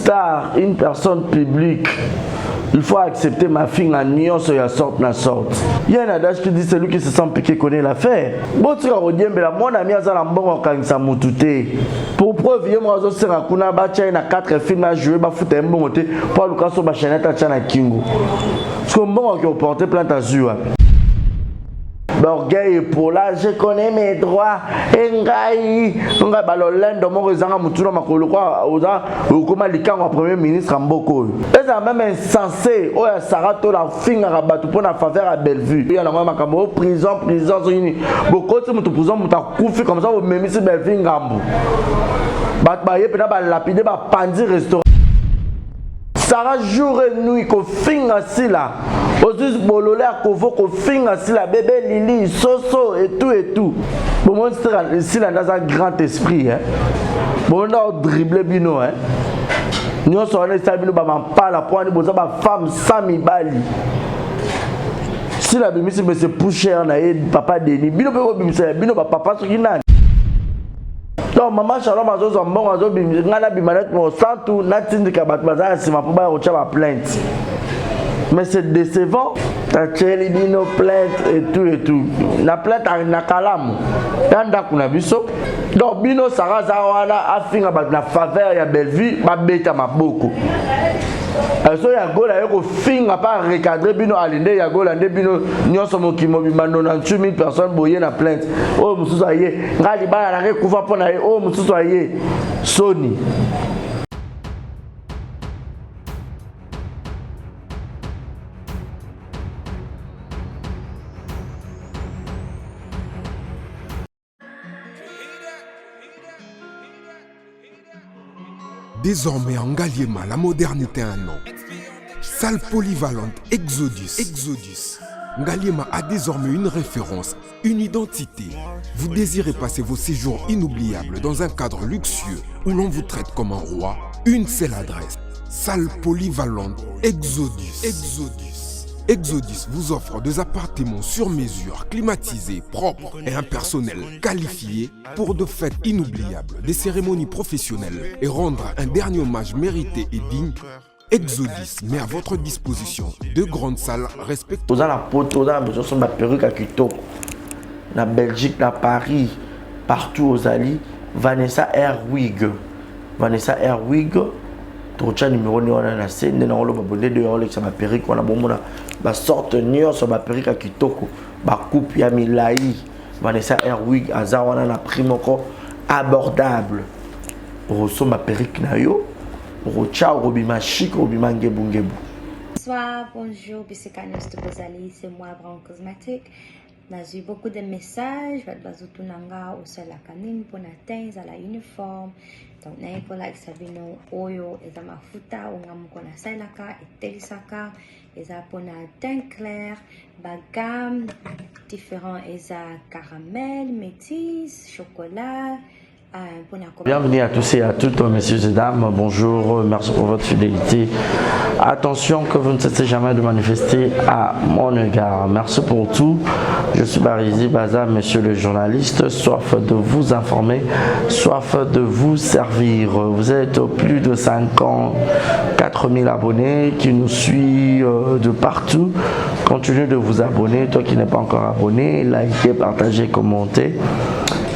star, une personne publique, il faut accepter ma fille en niant sur la sorte. Il y a un adage qui dit celui qui se sent piqué connaît l'affaire. Bon, tu as mon ami a bon quand ça m'a pour preuve, il y a moi aussi rakuna bacha na 4 films à jouer, ba foutre un bon côté pour le cas sur ma chaîne à Chana Kingo. Parce que bon qui ont porté plainte à Zua. Orgueil pour là, je connais mes droits. Engai, on va baloler dans mon résident Moutouna Makolo quoi, ou comme le premier ministre Mboko. Et ça même insensé. Oh, Sarah la fin à rabat pour la faveur à Bellevue. Il y a la maman comme prison. Beaucoup de gens prison, couffé comme ça, au même si Bellevue Ngambo. Batbaye peut-être lapider, pandi restaurant. Sarah jour et nuit, qu'on finit assis là. Osus bololé à Kovo, qu'on finit assis là. Bébé Lili, Soso et tout. Bon, moi, c'est ici là dans un grand esprit. Bon, on a dribblé Bino. Nous sommes en train de parler pour une femme Sami Bali. Si la bimisi c'est poussé, on a papa Denis. Bino papa sur qui n'a. Donc maman Shalom a zo bon a zo ngana bimanet mo santu na tindika batbaza sima pour ba ocha ba plainte. Mais c'est décevant. Ta cheli bino plainte et tout. Na plainte na kalamu. Tanda kuna biso. Donc bino Sarah Zawana a finga ba na faveur ya Bellevue ba beta maboko. So ya gola yoko finga pa recadrer bino alinde ya gola nde bino nyonso mokimo bimano na 8000 personnes boye na plainte. Oh mususu aye ngali bana na kufa pona ye oh mususu aye Sony. Désormais en Ngaliema, la modernité a un nom. Salle polyvalente Exodus. Ngaliema a désormais une référence, une identité. Vous désirez passer vos séjours inoubliables dans un cadre luxueux où l'on vous traite comme un roi? Une seule adresse. Salle polyvalente Exodus. Exodus vous offre des appartements sur mesure, climatisés, propres et un personnel qualifié pour de fêtes inoubliables, des cérémonies professionnelles et rendre un dernier hommage mérité et digne. Exodus met à votre disposition deux grandes salles respectueuses. Vous avez la poteau, vous avez besoin de perruque à Kitoko, na Belgique, na Paris, partout aux alliés. Vanessa Airwig. Trocha numéro ni on a na scène na olo babonde de olo que ça ma perruque on a bon mona ba sorte nion sur ma perruque à Kitoko ba coupe ya milai Vanessa Airwig azawana na primoko abordable roso ma perruque na yo rocha robima chic robima ngebu. Bonsoir, bonjour, Bissekanos de Bozali, c'est moi Brown Cosmétique. J'ai eu beaucoup de messages, Bazutunanga au sol la canine pour atteindre à la uniforme. Donc, n'a pas like Sabino Oyo et ma futa ou ngamukona sailaka et telisaka et ça pour na teint clair, bagam différents et ça caramel, métis, chocolat. Bienvenue à tous et à toutes, messieurs et dames, bonjour, merci pour votre fidélité. Attention que vous ne cessez jamais de manifester à mon égard. Merci pour tout. Je suis Barizi Baza, monsieur le journaliste, soif de vous informer, soif de vous servir. Vous êtes plus de 54 000 abonnés qui nous suivent de partout. Continuez de vous abonner, toi qui n'es pas encore abonné, likez, partagez, commentez.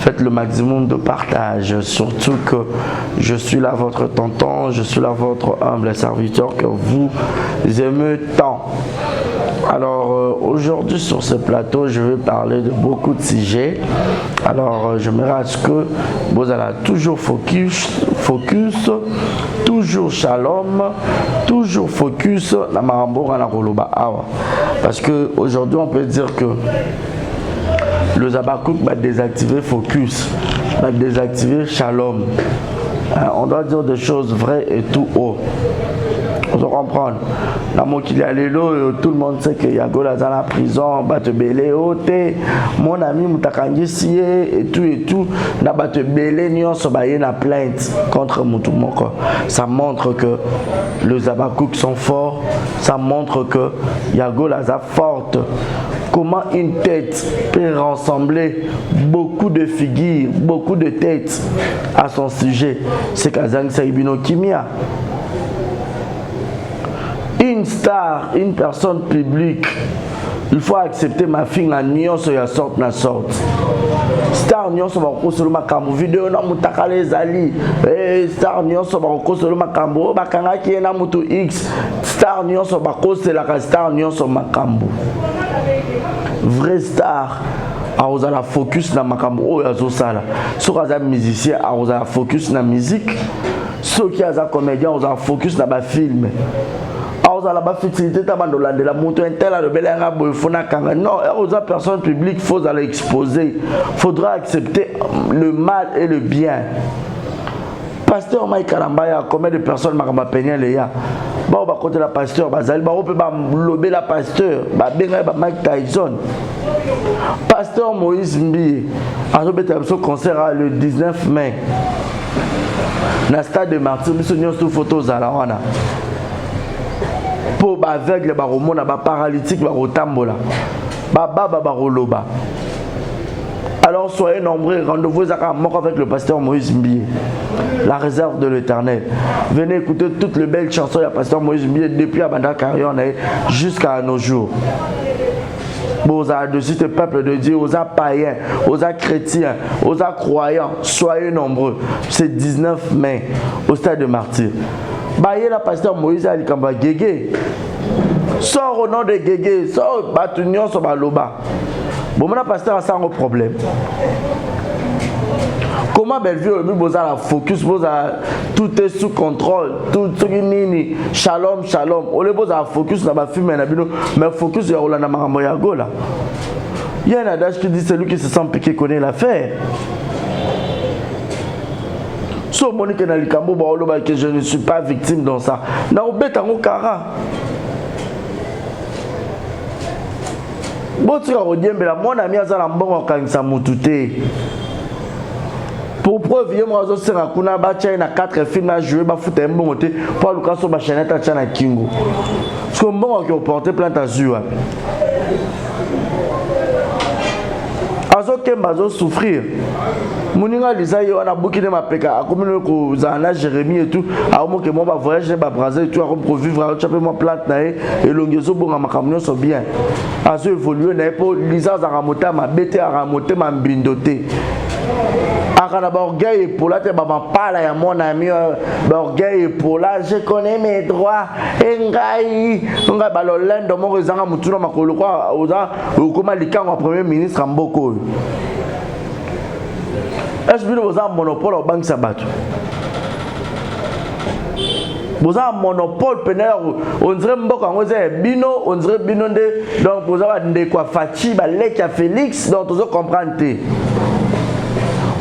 Faites le maximum de partage, surtout que je suis là votre tonton, je suis là votre humble serviteur que vous aimez tant. Alors aujourd'hui sur ce plateau, je vais parler de beaucoup de sujets. Alors j'aimerais à ce que vous allez toujours focus, toujours shalom, toujours focus la marambora na koloba awa. Parce que aujourd'hui on peut dire que le Zabakouk va désactiver focus, va désactiver shalom. On doit dire des choses vraies et tout haut. On doit comprendre. Là, moi qui est l'élo, tout le monde sait qu'il y a Gola dans la prison, Bate Belé, mon ami Moutakangi Sié et tout. N'a Bate Belé, Nyon Sobaye na plainte contre Moutoumoko. Ça montre que les Zabakouk sont forts, ça montre que Yagola est forte. Comment une tête peut rassembler beaucoup de figures, beaucoup de têtes à son sujet? C'est Kazang Saibino Kimia. une star, une personne publique, il faut accepter ma fille en nuance et sorte na sorte. Star nuance va ko solo makambo vidéo na mutaka les ali. Star nuance va ko solo makambo bakanga ki na mutu X. Star nuance va ko c'est la star nuance makambo. Vrai star a la focus na makambo o ya zo sala. So kaza musicien a la focus na musique. So ki aza comédien a la focus na ba film. La facilité de la moto interne de Belenga Boyfona Kanga. Non, aux personnes publiques, il faut aller exposer. Il faudra accepter le mal et le bien. Pasteur Mike Karambaya, combien de personnes m'a peigné les gars? Bon, on va côté la pasteur, on peut lober la pasteur, Mike Tyson. Pasteur Moïse Mbi, un concert le 19 mai. Dans le stade de Martyr, nous sommes photos à la Rwanda. Pour aveugle, paralytique, tambola, baroloba. Alors soyez nombreux, rendez-vous avec le pasteur Moïse Mbié, la réserve de l'Éternel. Venez écouter toutes les belles chansons du pasteur Moïse Mbié depuis Abanda Carrion jusqu'à nos jours. Aux dessus le peuple de Dieu, aux païens, aux chrétiens, aux croyants, soyez nombreux. C'est 19 mai au stade de Martyr. Baye la pasteur Moïse Alikamba Gégé. Sors au nom de Gégé, sors Batunion sur Baloba. Bon, mon pasteur a ça un problème. Comment Bellevue au la focus, tout est sous contrôle, tout nini, shalom, shalom. On le pose à focus dans ma fille, mais focus sur Rolanda Maramoyago là. Il y a un adage qui dit celui qui se sent piqué connaît l'affaire. So Monique Nalikambo que je ne suis pas victime dans ça. Na obeta ngo kara. Botika odiembela mon ami azala mbongo kangisa mutute. Pour preuve moi zo sera kuna ba na 4 films à jouer ba foot mbongo te pour lukaso ba chaîne ta chana kingo. Parce que mbongo qui porter plainte à Zua. Azo kemba zo souffrir. Moninga lisaye on a beaucoup de ma peka comme ko zana Jérémie et tout a mo que mon ba voyager ba Brazil et tout a pour vivre tu peux moi plante na et longezo bonga makamnyo so bien azo évoluer na pour lisa za ramota ma bete a ramoter ma mbindote akana ba orgueil pour la te ba pala ya mon ami ba orgueil pour la je connais mes droits engai nga balolendo mo rezanga mutuna makolo kwa oza ukoma likango premier ministre Mboko. Est-ce que vous avez un monopole au Banque Sabat? Vous avez un monopole, on dirait Bino, on dirait Bino de. Donc vous avez des quoi Fachi, Balek, Félix, donc vous comprenez.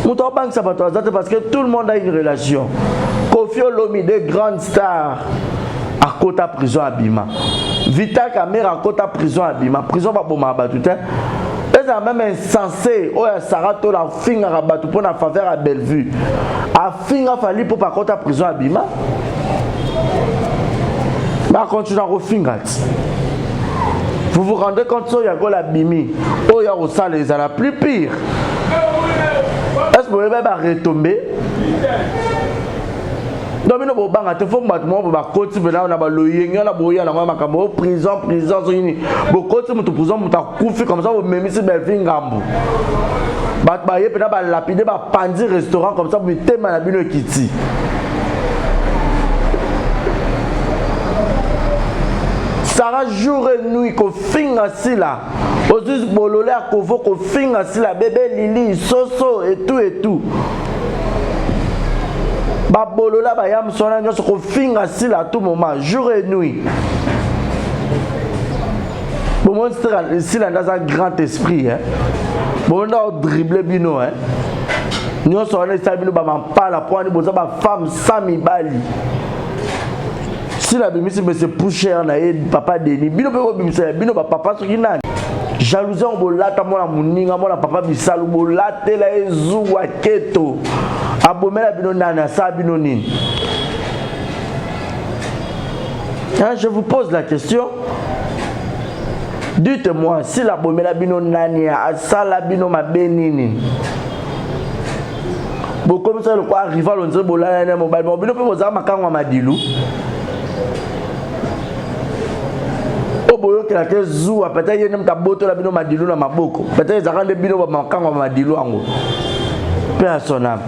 Vous avez Banque Sabat parce que tout le monde a une relation. Kofi Olomi, des grandes stars à Kota prison à Bima. Vita Kamera à Kota prison à Bima. Prison va pour m'abattre. C'est même insensé. Oh, Sarah, tu as fait un rabat pour la faveur à Bellevue. A fait un fallu pour pas contre la prison à Bima. Bah, continue à refingat. Vous vous rendez compte qu'il y a la Bimi. Oh, il y a au sale, ils sont la plus pire. Est-ce que vous pouvez retomber? Donc, il faut que vous prison, comme ça, vous même si vous lapider, vous restaurant, comme ça, vous mettez ma kiti. Sarah jour et nuit, qu'on finit assis là. Aujourd'hui, bololé à Kovo, qu'on finit assis là, bébé Lili, Soso et tout et tout. Babolola bayam sona nyoso ko finga sila à tout moment jour et nuit. Bon moi c'est sila dans un grand esprit hein. Bon on a dribblé bino hein. Nyoso on est bino ba pas la pointe boza ba femme Sami Bali. Sila bimisi mais c'est plus cher na papa Denis. Bino pe bimisa bino ba papa so kinani. Jalousie on bolata mona muninga mona papa bisalu bolate la ezuwa keto. Abomela bino nana sa bino nini. Je vous pose la question. Dites-moi si la bomela bino nani a sala bino ma benini. Bon comme ça le quoi rival on dirait bolana na mobile bino pe boza makango madilu. po boyo ke la te zuwa peut-être yene mtaboto la bino madilu na maboko peut-être zakande bino ba makango madilu ango pe à son âme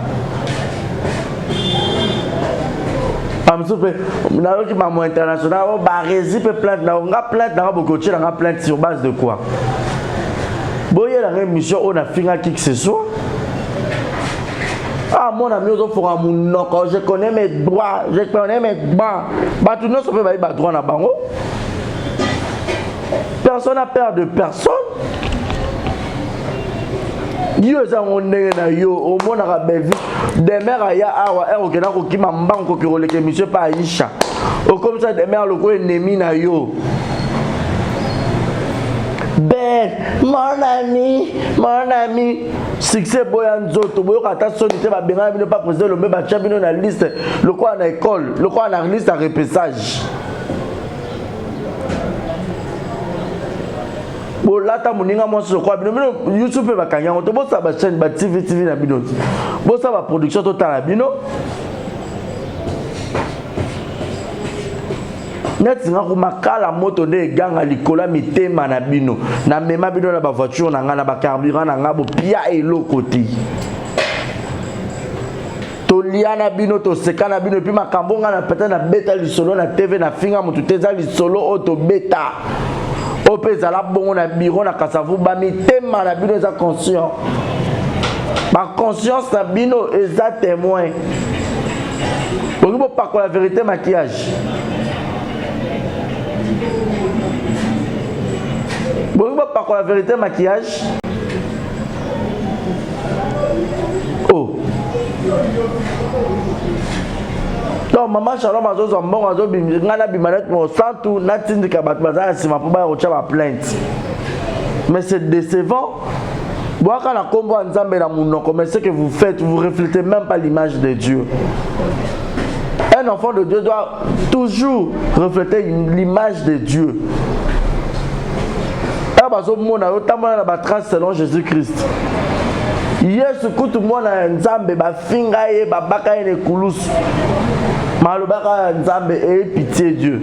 amsupe na yo ki mamo international o ba résipe plainte na nga plainte na boko tshela nga plainte sur base de quoi boye la émission on a finga qui que ce soit. Ah, mon ami, je connais mes droits, je connais mes droits. Bah, tout le monde se fait des droits dans bango. Personne n'a peur de personne. Dieu est en yo, au monde a belle vie. Des mères à ya awa, au Kenako qui m'a banco qui roule que monsieur pas Aïcha. Ou comme ça, des mères le coup ennemi na yo. Ben, mon ami, succès boyan zoto, boyo kata sonité ba benga bino pas président le même ba bino na liste, le quoi en école, le quoi en liste à repêchage. Bon là ta moninga mo so quoi bino YouTube ba kanya to bo sa ba chaîne ba TV na bino. Bo sa ba production totale bino. Net nga kumakala moto de ganga likola mitema na bino na mema bino na ba voiture na nga na ba carburant na nga bo pia elo koti to liana bino to sekana bino puis makambo nga na peta na beta lisolo na TV na finga mutu teza lisolo auto beta o peza la bongo na biro na kasavu ba mitema na bino za conscient ba conscience na bino eza témoin bongo pas quoi la vérité maquillage. Bon, pas quoi la vérité maquillage. Oh. Donc maman Shalom azo zambon azo ngana bimanet mo santu natindi ka bat bazana sima po ba rocha ba plainte. Mais c'est décevant. Bon quand la combo nzambe na munoko mais ce que vous faites vous reflétez même pas l'image de Dieu. Un enfant de Dieu doit toujours refléter l'image de Dieu. Selon Jésus-Christ. Yesu kutu mwana nzambe ba finga ye ba baka ye kulus. Malobaka nzambe et pitié Dieu.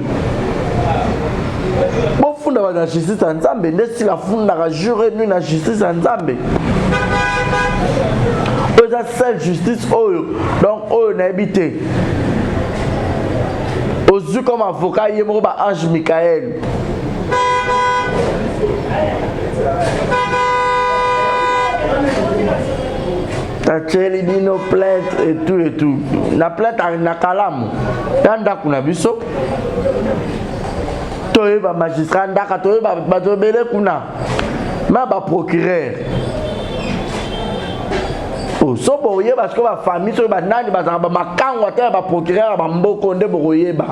Bon funda ba justice nzambe ndesi la funda ka jure nuit na justice nzambe. Oza seule justice oyo. Donc oyo na habité. Ozu comme avocat yemo ba ange Michael. Tacheli bino plainte et tout. Na plainte na kalamu. Yanda kuna biso. Toye ba magistrat ndaka toye ba tobele kuna. Ma ba procureur. Oh, so boye parce que ba famille so ba nani ba za ba makango te ba procureur ba mboko nde boyeba.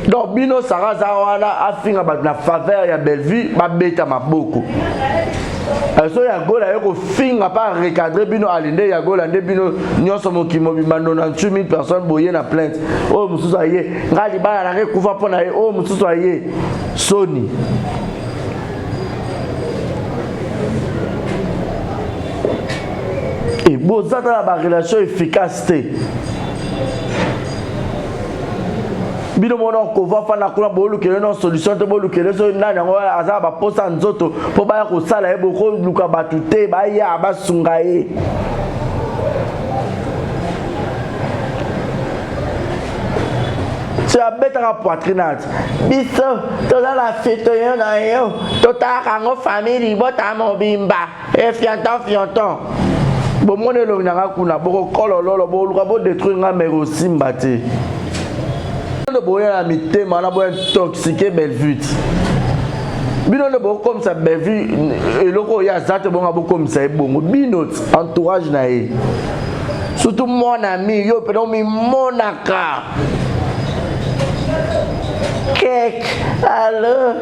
Donc bino saraza wana afinga ba na faveur ya Bellevue ba beta maboko. So ya gola yoko finga pa recadrer bino alinde ya gola nde bino nyonso mokimo bimando na 8000 personnes boye na plainte. Oh mususu aye ngali bana na kufa pona ye oh mususu aye Sony. Et bon ça dans la relation efficacité. Bino mono ko va fa na kuna bolu kele no solution te bolu kele so nani ngo aza ba posa nzoto po ba ko sala e boko luka batute ba ya ba sunga ye. Tu as bête à poitrinade. Biso, to la fête yo na yo. To ta kango famille bota mo bimba. E fianton. Bo mone lo na kuna boko kololo bo luka bo détruire nga mero simbate. Le boya la mité, mana boya toxique Bellevue. Bino le bo comme ça Bellevue et loko ya zate bonga bo comme ça bongo. Bino entourage na e. Surtout mon ami yo pedon mi monaka. Kek, allo,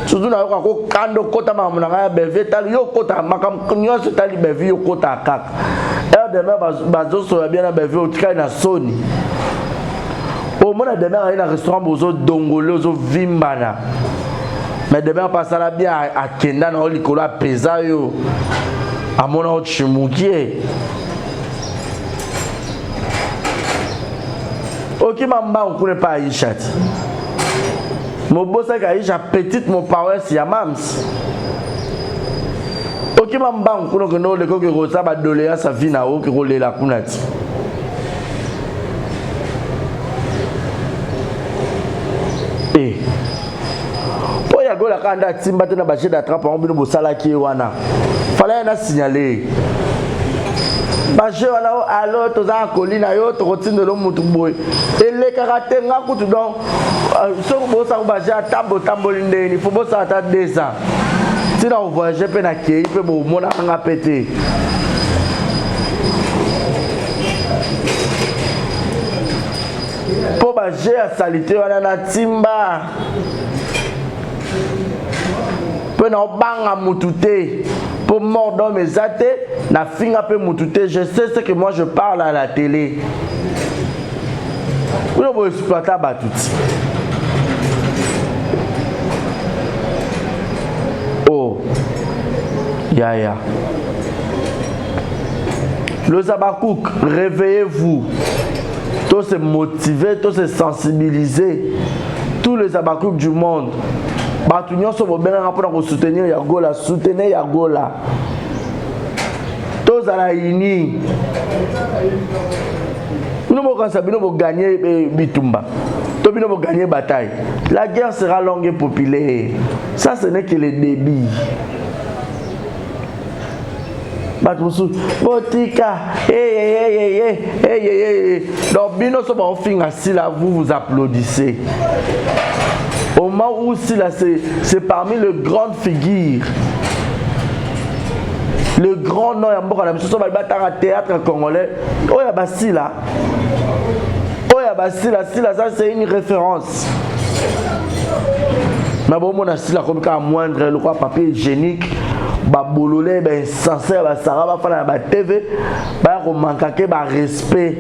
surtout na ko kando kota mamu na Bellevue tali yo kota makam nyonso tali Bellevue yo kota kaka. Demain bazo so bien na Bellevue otika na Sony. O mona demain na restaurant bozo dongole ozo vimbana. Mais demain, on passera bien à Kenda, dans le colo à Pesayo. À mon autre chimoukier. Ok, maman, on ne connaît pas Aïcha. Mon boss est Aïcha, petite, mon parent, c'est Yamams. Ok, maman, on connaît que Rosa va donner à sa vie, que roule la kunati. Eh. Pour y aller la kanda timba tena baché d'attrape en bino bosala ki wana. Fallait na signaler. Baché wana allo toza colline yo to rotine lo mutu boy. Et les caractères nga kutu donc so bosa ko baché tambo tambolinde ni faut bosa ta desa. Si na voyager pe na kei pe bo mona nga pété. Pour baché à salité wana na timba. Pour na banga mutute pour mordre mes athées na finga pe mutute je sais ce que moi je parle à la télé vous ne pouvez exploiter batuti oh ya le Zabakouk réveillez-vous tous se motiver tous se sensibiliser tous les Zabakouk du monde. Batunion so bobenga pour soutenir Yagola, soutenir Yagola. Tous à la uni. Nous devons gagner Bitumba. Nous devons gagner bataille. La guerre sera longue et populaire. Ça ce n'est que le débit. Batmusu, Botika, donc bino so ba fin assis là vous applaudissez. Au moment où là c'est parmi les grandes figures. Le grand nom ya mboka na biso so ba batara théâtre congolais. Oh ya basila. Oh ya basila, ça c'est une référence. Mais bon mon asila comme ka moindre le quoi papier hygiénique. Ba bololé ben sincère ba sara ba fana ba TV ba ko manquer ba respect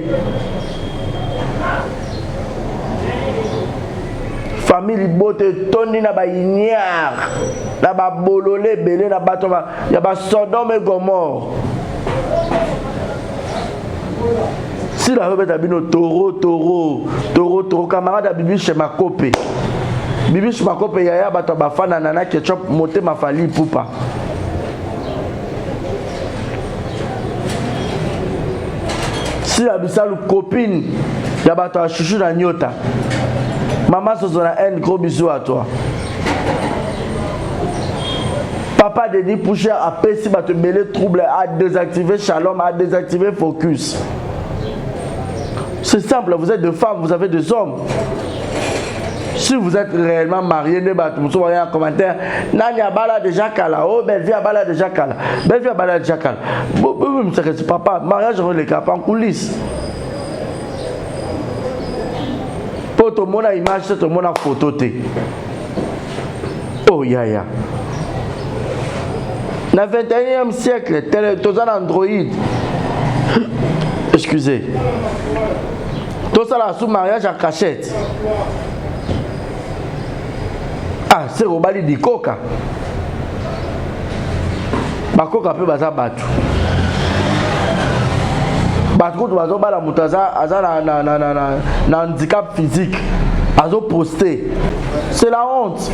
famille bote toni na ba ignare na ba bololé belé na bato ba ya ba Sodome et Gomorre si la robeta bino toro camarade à bibi chez Makope bibi chez Makope ya bato ba fana nana ketchup moté ma fali poupa. Si la bisale copine, il y a ta chouchou na nyota. Maman Sozona, un gros bisou à toi. Papa Denis Poucher a péci te mêler trouble, à désactiver Shalom, à désactiver Focus. C'est simple, vous êtes des femmes, vous avez des hommes. Si vous êtes réellement marié, ne battez vous voyez un commentaire. Nani abala déjà kala. Oh, belle vie abala déjà kala. Belle vie abala déjà kala. C'est papa, mariage on les cap en coulisses. Pour tout le monde a image, tout le monde a photo. Oh, ya. Dans le 21e siècle, tous les Android. Excusez. Tout ça là sous mariage à cachette. Ah, c'est Robali di Coca. Bakoka peut baza batu. Batu tu bazo bala mutaza aza na handicap physique. Azo posté. C'est la honte.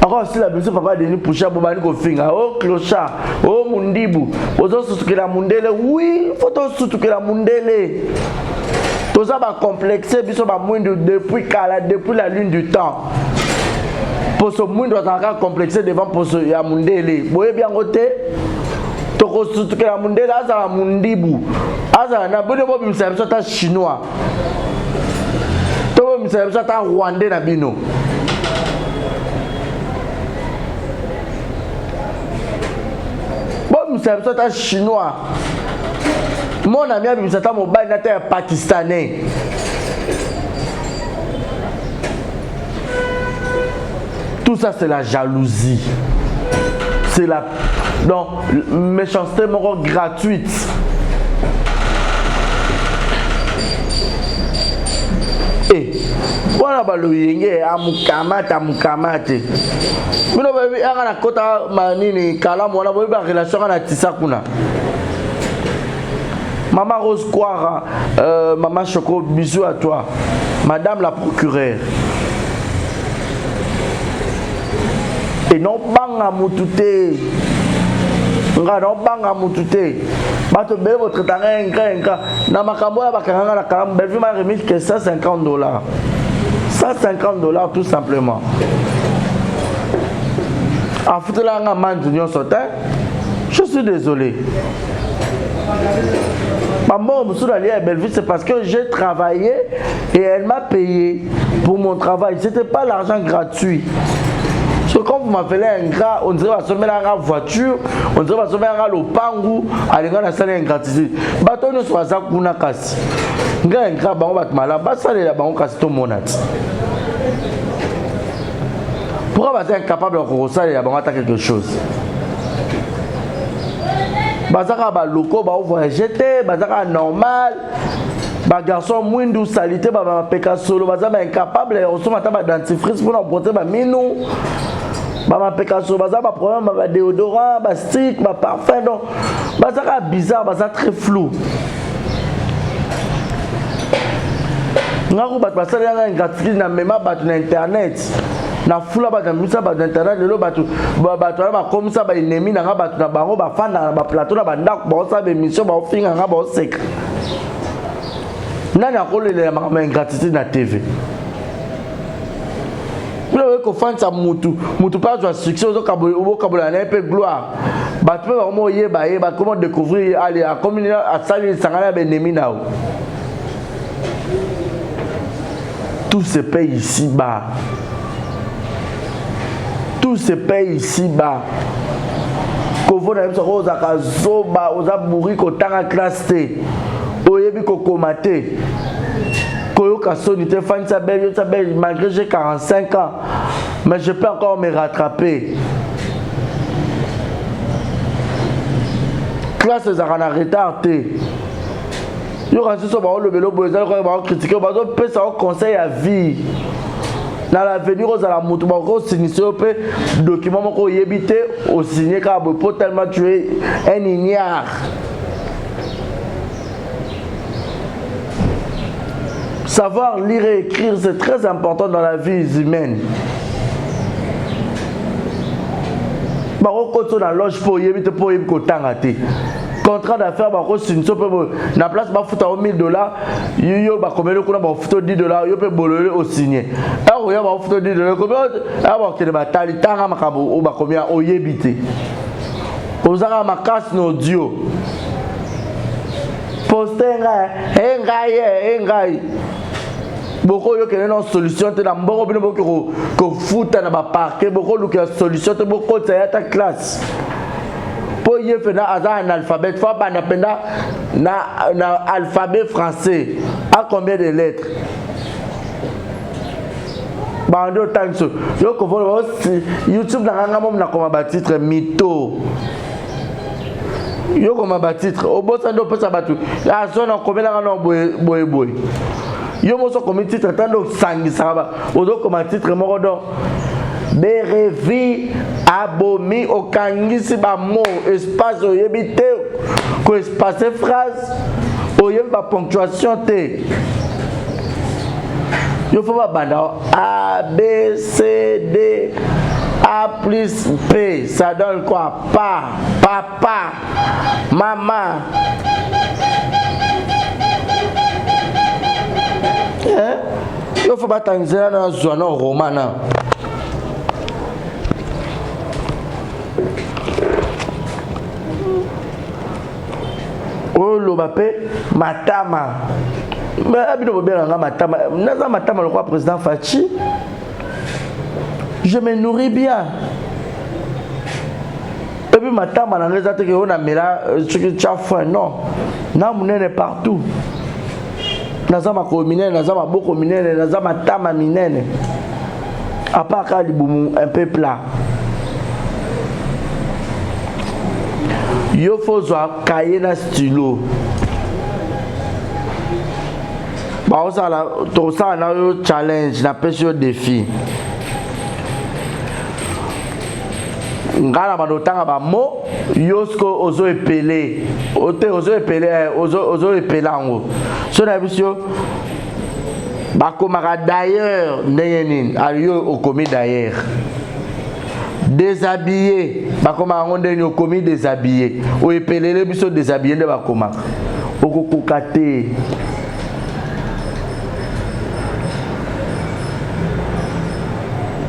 Encore si la musique papa Denis Poucha bobani ko finga. Oh clochard, oh mundibu. Ozo sutukela mundele. Oui, faut to sutukela mundele. Tout ça va complexer biso ba mwindu depuis la lune du temps. Pour ce monde doit encore complexer devant pour ce Yamundele. Vous voyez bien côté. Toko sutuke la mundele azala mundibu. Azala na bone bo bimsa ta chinois. To bimsa ta rwandais na bino. Bo bimsa ta chinois. Mon ami bimsa ta mobile na ta pakistanais. Tout ça, c'est la jalousie. C'est la méchanceté gratuite. Et voilà na baloyenge amukamate bino babi anga na kota manini kala mona bobi ba relation na tisa kuna Maman Rose Kouara, Maman Choco, bisous à toi. Madame la procureure. Et non banga mutute. Non banga mutute. Bato be votre tanga na makambo ya bakanga na kalam belvi m'a remis que $150. $150 tout simplement. En fait là nga manjunion sotin. Je suis désolé. Maman, Belleville, c'est parce que j'ai travaillé et elle m'a payé pour mon travail. Ce n'était pas l'argent gratuit. Parce que quand vous m'appelez un gars, on dirait que vous avez une voiture, on dirait que vous avez un lopangu, allez, on a un gratuit. Bateau ne soit pas un casse. Un gars, on va te malade, ça c'est on casse tout mon at. Pourquoi vous êtes incapable de ressentir quelque chose? Bazaka ba loko ba voyager te bazaka normal ba garçon mwindu salité ba peka solo bazaka incapable on se mata ba dentifrice pour emporter ba minou ba peka solo bazaka ba problème ba déodorant ba stick ba parfum donc bazaka bizarre bazaka très flou ngako ba basala ngati na mema ba na internet na fula ba misa ba internet lelo ba comme ça ba ennemi na ba na bango ba fanda na ba plateau na ba ndako ba sa be mission ba finga nga ba seka nani akolela ma ingratitude na TV le ko fansa mutu pas de succès au kabola na pe gloire ba tu ba mo yeba comment découvrir aller à communier à salir sangala ba ennemi na tout se paye ici-bas. Tout se paye ici-bas. Quand vous avez aux akazoba, aux abouri, qu'au temps à classe T, au yebi kokomate, koyoka sonité, fan sa belle, malgré j'ai 45 ans, mais je peux encore me rattraper. Classe les arana retardé. Yo quand ce soit le vélo, vous allez critiquer, vous allez passer un conseil à vie. Dans l'avenir, vous allez moto, vous signer un document que vous évitez au signer car vous pouvez tellement tuer un ignare. Savoir lire et écrire, c'est très important dans la vie humaine. Bah, on continue dans la loge pour éviter pour éviter qu'on t'engage. Contrat d'affaires, bah, si nous sommes na place, bah, foutre $1000, yo, bah, combien de fois, bah, foutre $10, yo, peut boller au signer. Alors, yo, bah, foutre $10, combien, ah, bah, qu'il y a tali, tanga, makabo, ou, bah, combien, au yébité. Aux armes, ma casse, nos dieux. Poster, engaye. Beaucoup de gens qui solution, tu as beaucoup de gens qui foutent dans le parquet, beaucoup de gens qui solution, tu as beaucoup de ta classe. Pour y faire un alphabet, il faut un alphabet français. À combien de lettres? Bando tanso. Yo ko YouTube na nga mom na koma ba titre mytho. Yo koma ba titre. Obosa ndo pesa batu. Ah zona komela nga no boy. Yo mo so komi titre tando sangi saba. Ozo koma titre moko do. Berevi abomi okangisi ba mot espace oyebite ko espace phrase oyem ba ponctuation te. Il faut pas A, B, C, D, A plus P. Ça donne quoi? Pa, papa, maman. Il faut pas t'engager dans un zone roman. Oh, l'obapé, matama. Mais le président Fachi, je me nourris bien. Et puis ma tama n'a pas été on a mis là ce que tu as fait non. Non, mon est partout. Nazama communel, nazama beaucoup minel, nazama tama minel. À part quand il boum un peu plat. Il faut soit cahier na stylo. Bah ça là tout ça na yo challenge na pesi yo défi. Ngala manotanga ba mo yosko ozo epele. Ote ozo epele ozo epelango. So na biso bakomaka d'ailleurs ndenge nini aliyo okomi d'ailleurs. Déshabillé bakomaka ngo ndenge okomi déshabillé. O epelele biso déshabillé nde bakomaka. Okokoka te.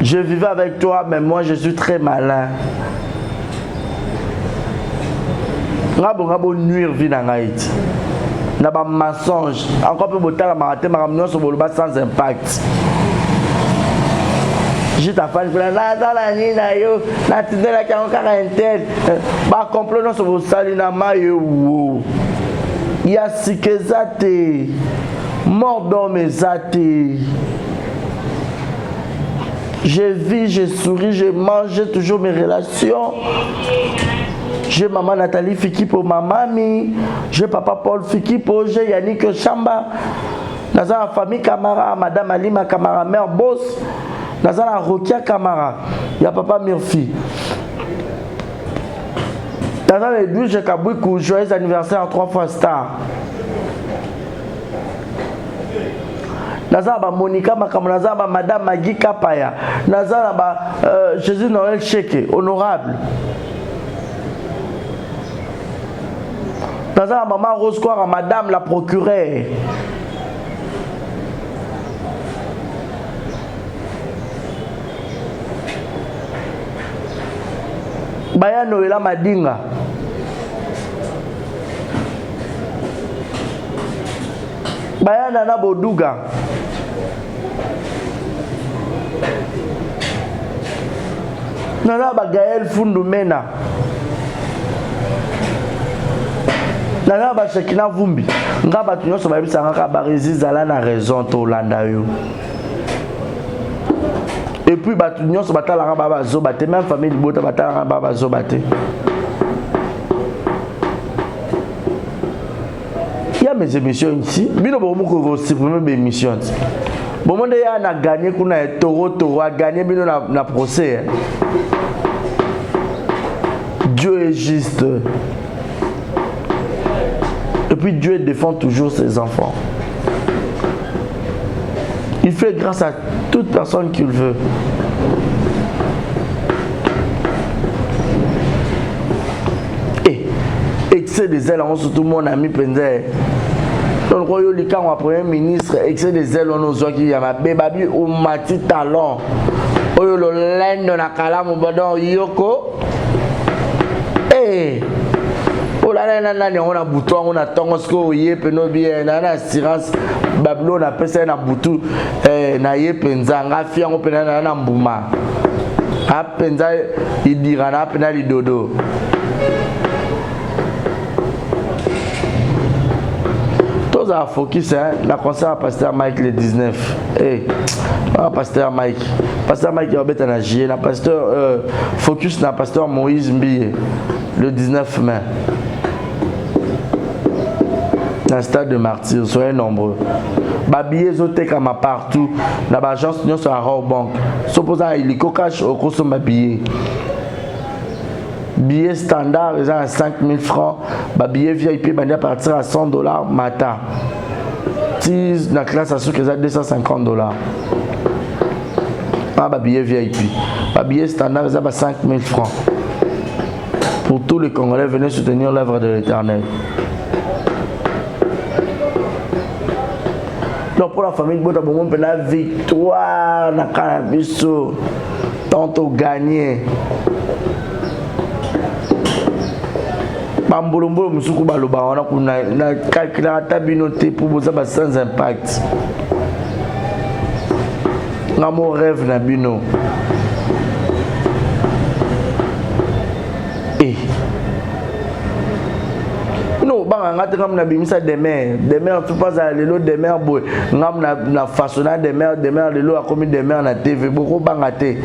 Je vivais avec toi, mais moi je suis très malin. Ngabo nuire vie na ngaiti. Na ba mensonge. Encore peu botala maraté maramnyo so boloba sans impact. Je t'appelle pour la ni na yo, na tindela ka on intel. Ba complot no so bo sali na mayo. Ya sikezate. Mort dans mes athées. Je vis, je souris, je mange, j'ai toujours mes relations. J'ai maman Nathalie Fiki pour ma mamie. J'ai papa Paul Fiki pour j'ai Yannick Chamba. Dans la famille Camara, madame Alima Camara, mère Boss. Dans la Rokia Camara, il y a papa Murphy. Dans les 12, j'ai Kabouikou, joyeux anniversaire à 3 fois star. Nazaba Monica Makamazaba Madame Magui Kapaya Nazaba Jésus Noël Cheke honorable Nazaba Maman Rose Quoi Madame la procureure Baya Noëlla Madinga Baya Nana Boduga Nana Gaël Fundumena Nana Shekina Vumbi Nga batu nyonso bayebisanga ka barezi zala na raison to landa yo. Et puis batu nyonso batalanga baba zobate même famille libota batalanga baba zobate. Il y a mes émissions ici, bino bomo ko supprimer mes émissions. Bon monde ya na gagné kuna toro a gagné bino na procès. Dieu est juste. Et puis Dieu défend toujours ses enfants. Il fait grâce à toute personne qu'il veut. Et excès des ailes, on surtout mon ami Pender. Donc quand on premier ministre, excès des ailes, on nous a dit baby ou mati talon. Oyo lo lendo na kalamu badon yoko. Eh. Oh là là là, on a bouton, on a tongosko yepe no bien, na assurance bablo na pesa na butu na yepe nzanga fia on pena na mbuma. A penza idira na pena lidodo. Tous à focus la concert à pasteur Mike le 19. Eh, pasteur Mike. Pasteur Mike va être en J, la pasteur focus na pasteur Moïse Mbiye le 19 mai. Dans le stade de martyrs, soyez nombreux. Babillé zotekama partout. Dans l'agence nous sur la banque. Supposons il y a cash au cours de ma billet. Billet standard, ils ont à 5 000 francs. Billet VIP, à partir à $100 matin. Si dans la classe, ils ont $250. Billet VIP. Billet standard, ils ont à 5 000 francs. Pour tous les Congolais, venez soutenir l'œuvre de l'Éternel. Donc pour la famille, vous avez la victoire, la cannabis, tantôt gagné. Bambolombo musuku baloba wana kuna calculer tabinoté pour vous avoir sans impact. Na mon rêve na bino. Eh. Non, banga ngate ngam na bimisa demain tu pas à lelo demain boy ngam na façonna demain lelo a commis demain na TV beaucoup banga te.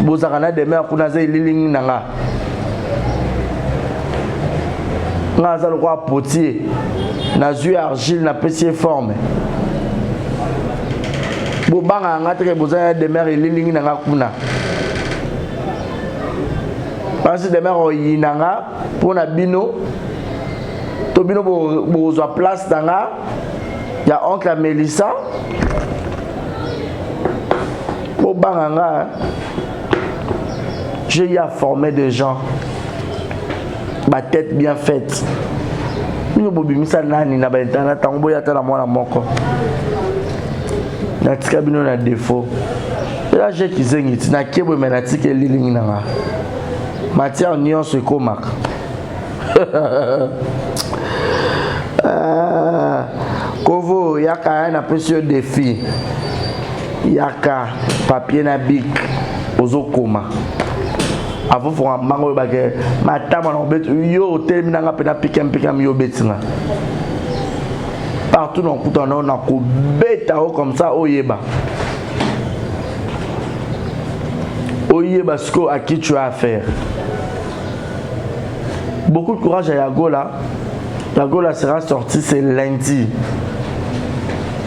Bozaka na demain kuna za lilingi nanga. Nga za lokwa potier na jus argile na pesier forme bobanga nga te bozala demeure elilingi na nga kuna parce demeure oyinanga mpona bino to bino bozwa place na nga ya oncle ya Melissa bobanga nga. J'ai eu à former des gens ma tête bien faite. Nous bobimisa nani na ba internet tango boya tala mwana moko na tika bino na défaut. Là j'ai kizengiti na kebo me na tika lilingi na nga matière nyonso ekomaka kovo yaka na pesio défi yaka papier na bic ozokoma avant faut mango bagé matama na obet yo termina nga pena pikam yo betinga partout dans kuta na ko beta comme ça oyeba ce à qui tu as affaire. Beaucoup de courage à Yagola. Yagola sera sorti ce lundi.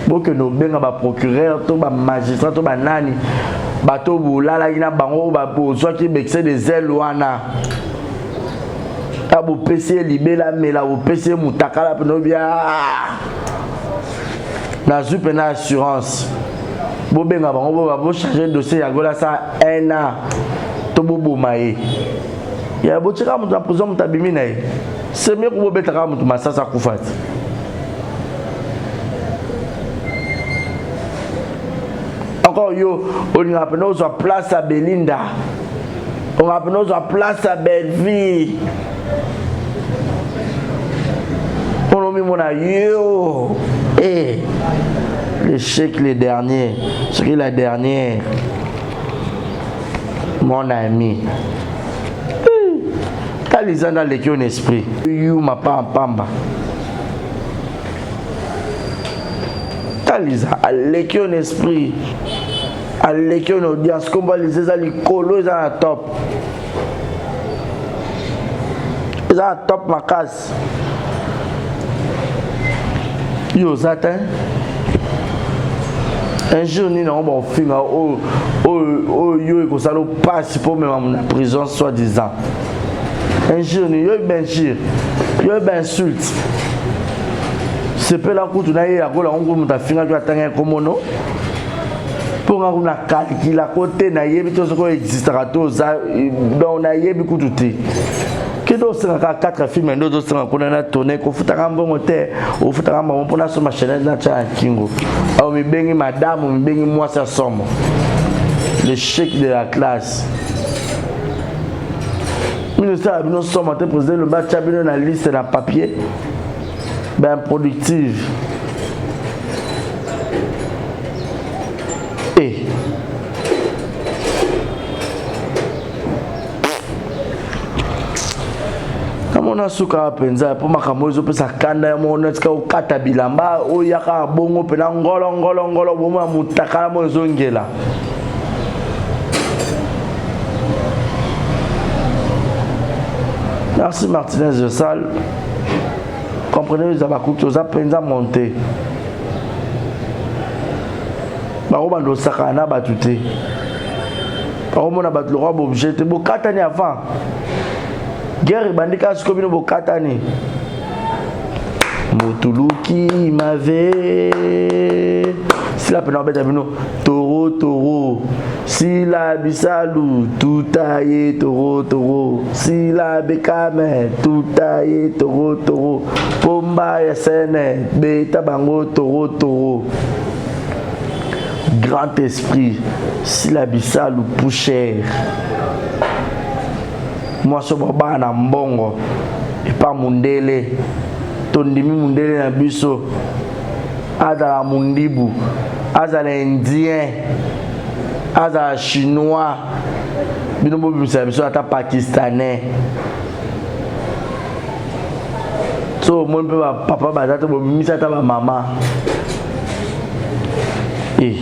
Pour que nos bien ba procureur, to ba magistrat, to ba nani, bato boulala ina bango ba soit qui bexe des ailes wana. Abo PC libela mela o PC mutakala peno bia. Na zupe na assurance. Bo benga bango ba changer dossier Yagola ça 1 an. To bobo maye. Ya bo tika mutu na prison mutabimi na ye. C'est mieux que vous mettez à mutu masasa kufat. Encore yo, on a appelé nos place à Belinda. On a appelé nos place à Belleville. On a mis mon yo. Eh, l'échec les derniers. Ce qui est la dernière. Mon ami. Talisana dans l'équipe esprit. You m'a pas en pamba. Talisa à l'équipe esprit. À l'équipe audience. Comme les colos ils sont top. Ils sont top ma casse. Yo Zatin. Un jour nous avons bon film. Yo il faut passe pour même en prison soi-disant. Un jour, il y a une injure, il y a une insulte. C'est pas là que tu n'as pas la honte de finir tu attends comme non. Pour qu'on a calculé à côté, na yebi tout ce qui existe à tous, donc na yebi tout tout. Que d'autres sont à 4 films, d'autres sont qu'on a tourné, qu'on fout un bon hôtel, ou fout un bon pour la somme chaîne dans un kingo. Alors me bengi madame, me bengi moi ça somme. Le chèque de la classe. Nous sommes en train de poser le match à la liste dans papier. Ben productive. Et comme on a souka penza pour ma camozo pour sa kanda mon etka au katabilamba o yaka bongo pena ngolo bomo mutakala mo zongela. Merci Martinez de Salle. Comprenez, vous avez peine à monter. Baroba do sakana batute. Baroba na battu le roi objet. Bokatani avant. Guerre bandika comme une bokatani. Motuluki m'avait. Si la peine embête avec nous. Toro. Si la bisalou, tout taillé, toro. Si la bekame, tout taillé, toro. Pomba yasene, beta bango, toro. Grand esprit, si la bisalou pouchère. Moi, je suis un mbongo, et pas mundele. Tondimi mundele na biso. Azala mundibu, azala indien. Aza chinois, binobo biso ata pakistanais. So mon pe papa bazata bo misa ta ba mama. Et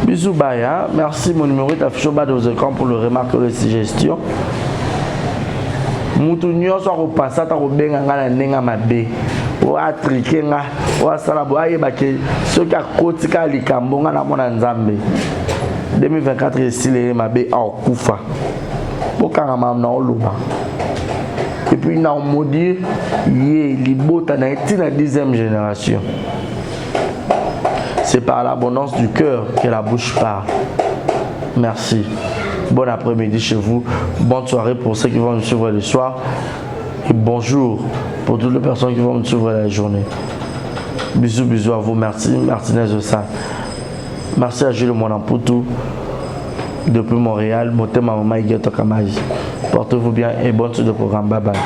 bisous baya, merci mon numéro est affiché au bas de vos écrans pour le remarquer les suggestions. Mutu nyonso ko passa ta ko benga ngana nenga mabe. oa triquer nga oa sala bo ayeba ke soki akotika likambo nga na mona nzambe 2024 esile mabe akufa bokanga na oloba et puis na maudire ye libota na etina 10e génération. C'est par l'abondance du cœur que la bouche parle. Merci. Bon après-midi chez vous. Bonne soirée pour ceux qui vont me suivre le soir. Et bonjour pour toutes les personnes qui vont me suivre la journée. Bisous, bisous à vous. Merci. Martinez de ça. Merci à Jules Monamputu depuis Montréal. Motema Mama Igeto Kamaji. Portez-vous bien et bonne suite de programme. Bye bye.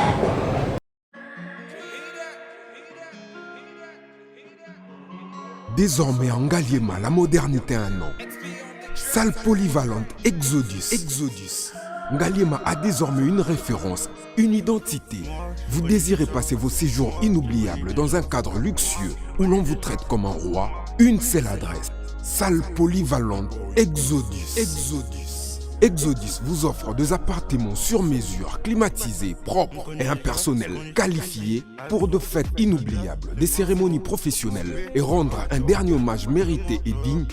Désormais en Ngaliema, la modernité a un nom. Salle polyvalente Exodus. Ngaliema a désormais une référence, une identité. Vous désirez passer vos séjours inoubliables dans un cadre luxueux où l'on vous traite comme un roi? Une seule adresse. Salle polyvalente Exodus. Exodus vous offre des appartements sur mesure, climatisés, propres et un personnel qualifié pour de fêtes inoubliables, des cérémonies professionnelles et rendre un dernier hommage mérité et digne.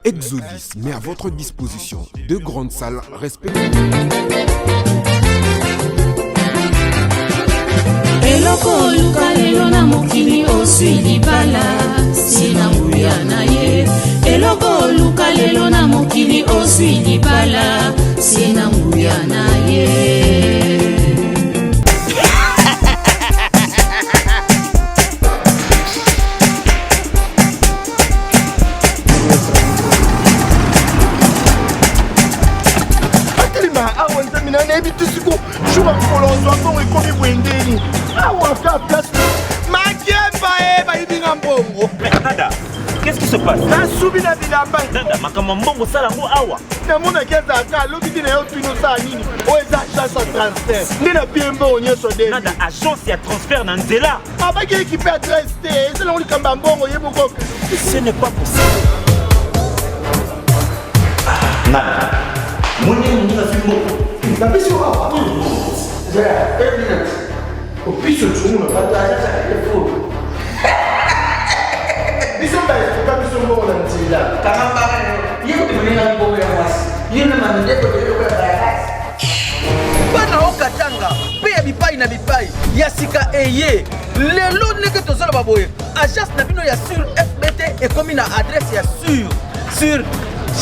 Exodus met à votre disposition 2 grandes salles respectives. Eloko luka lelo na mokili oswi libala sina nguya na ye. Eloko luka lelo na mokili oswi libala sina nguya na ye. Nada, qu'est-ce qui se passe? Nada, makamambongo salango awa. Nada, agence ya transfert na nzela. Ce n'est pas possible. Nada. Bana okatanga pe ya bipai na bipai ya sika eye lelo ndenge tozala baboye agence na bino ya sur FBT ekomi na adresse ya sur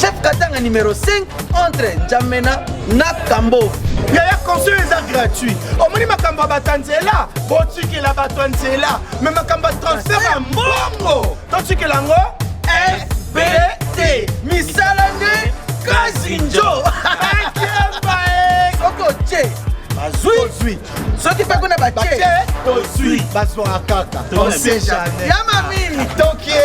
chef Katanga numéro 5 entre Njamena na Kambo. Yaya conseil est gratuit. Omoni makamba batanzela, botiki la batanzela, mais makamba transfert à mbongo. Totiki lango FBT. Misalane Kazinjo. Oko che. Bazui. Soki pe kona ba che. Tozui. Bazo akaka. On sait jamais. Yamami. Toki.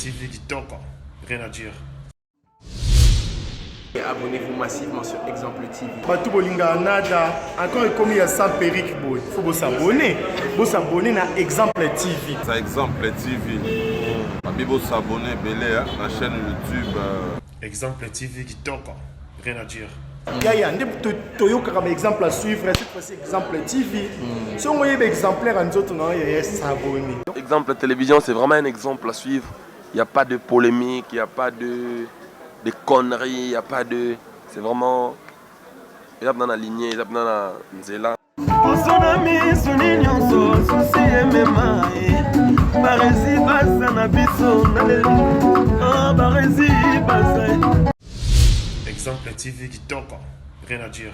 TV Kitoko, rien à dire. Abonnez-vous massivement sur Exemple TV. Batou bolinga nada, encore comme il y a ça Péric Boy. Faut vous s'abonner. Vous s'abonner à Exemple TV. Ça Exemple TV. Vous s'abonner belé à la chaîne YouTube. Exemple TV Kitoko, rien à dire. Yaya, Toyoka comme exemple à suivre, cette fois-ci Exemple TV. Si on voyait exemplaire en autres, non, il y a s'abonner. Exemple télévision, c'est vraiment un exemple à suivre. Il n'y a pas de polémique, il n'y a pas de conneries, il n'y a pas de... C'est vraiment... Il y a dans la lignée, il y a dans la nzela. baresi basa na biso na lelo baresi basa. Exemple TV kitoko, rien à dire.